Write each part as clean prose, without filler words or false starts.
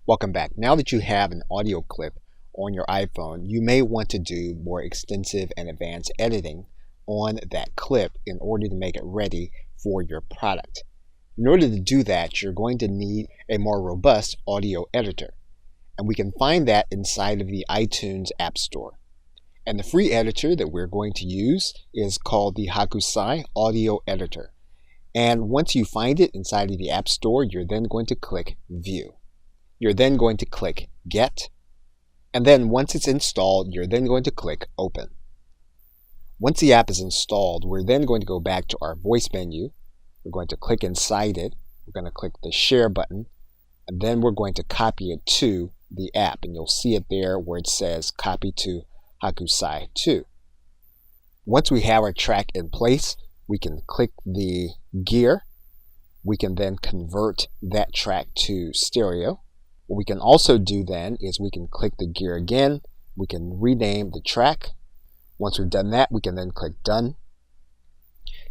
Welcome back. Now that you have an audio clip on your iPhone, you may want to do more extensive and advanced editing on that clip in order to make it ready for your product. In order to do that, you're going to need a more robust audio editor. And we can find that inside of the iTunes App Store. And the free editor that we're going to use is called the Hakusai Audio Editor. And once you find it inside of the App Store, you're then going to click View. You're then going to click Get. And then once it's installed, you're then going to click Open. Once the app is installed, we're then going to go back to our voice menu. We're going to click inside it. We're going to click the Share button. And then we're going to copy it to the app. And you'll see it there where it says Copy to Hakusai 2. Once we have our track in place, we can click the gear. We can then convert that track to stereo. What we can also do then is we can click the gear again. We can rename the track. Once we've done that, we can then click Done.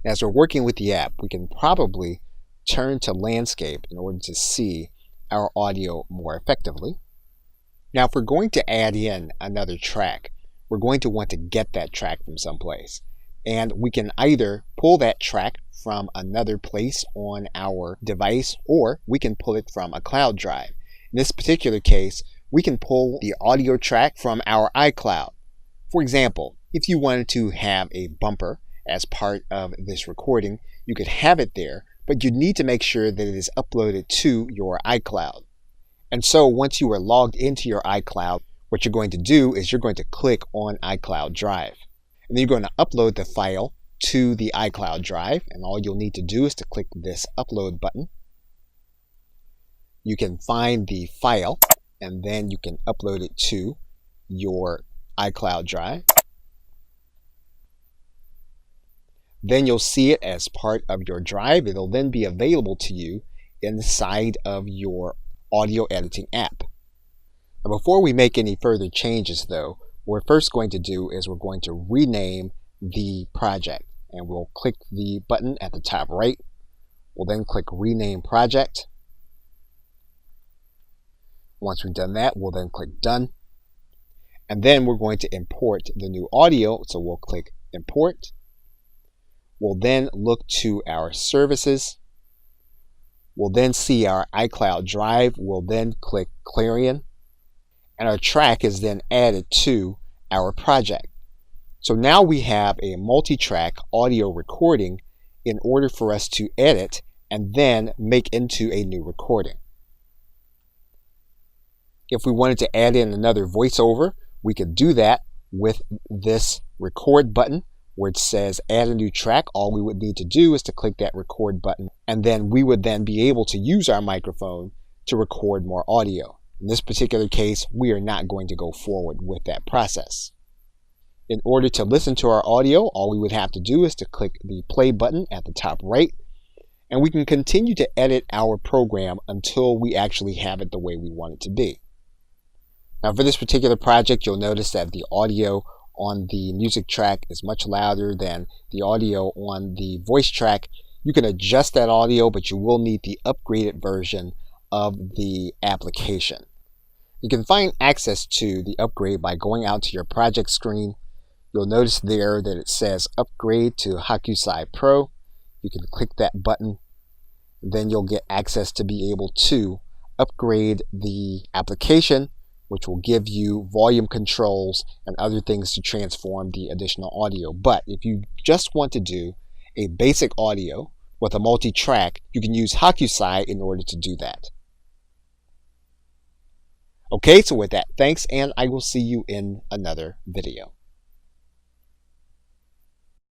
As we're working with the app, we can probably turn to landscape in order to see our audio more effectively. Now, if we're going to add in another track, we're going to want to get that track from someplace. And we can either pull that track from another place on our device, or we can pull it from a cloud drive. In this particular case, we can pull the audio track from our iCloud. For example, if you wanted to have a bumper as part of this recording, you could have it there, but you need to make sure that it is uploaded to your iCloud. And so once you are logged into your iCloud, what you're going to do is you're going to click on iCloud Drive. And then you're going to upload the file to the iCloud Drive, and all you'll need to do is to click this Upload button. You can find the file, and then you can upload it to your iCloud Drive. Then you'll see it as part of your drive. It'll then be available to you inside of your audio editing app. Now, before we make any further changes, though, what we're first going to do is we're going to rename the project. And we'll click the button at the top right. We'll then click Rename Project. Once we've done that, we'll then click Done. And then we're going to import the new audio. So we'll click Import. We'll then look to our services. We'll then see our iCloud Drive. We'll then click Clarion. And our track is then added to our project. So now we have a multi-track audio recording in order for us to edit and then make into a new recording. If we wanted to add in another voiceover, we could do that with this Record button where it says Add a New Track. All we would need to do is to click that Record button, and then we would then be able to use our microphone to record more audio. In this particular case, we are not going to go forward with that process. In order to listen to our audio, all we would have to do is to click the play button at the top right, and we can continue to edit our program until we actually have it the way we want it to be. Now, for this particular project, you'll notice that the audio on the music track is much louder than the audio on the voice track. You can adjust that audio, but you will need the upgraded version of the application. You can find access to the upgrade by going out to your project screen. You'll notice there that it says Upgrade to Hakusai Pro. You can click that button. Then you'll get access to be able to upgrade the application, which will give you volume controls and other things to transform the additional audio. But if you just want to do a basic audio with a multi-track, you can use Hakusai in order to do that. Okay, so with that, thanks, and I will see you in another video.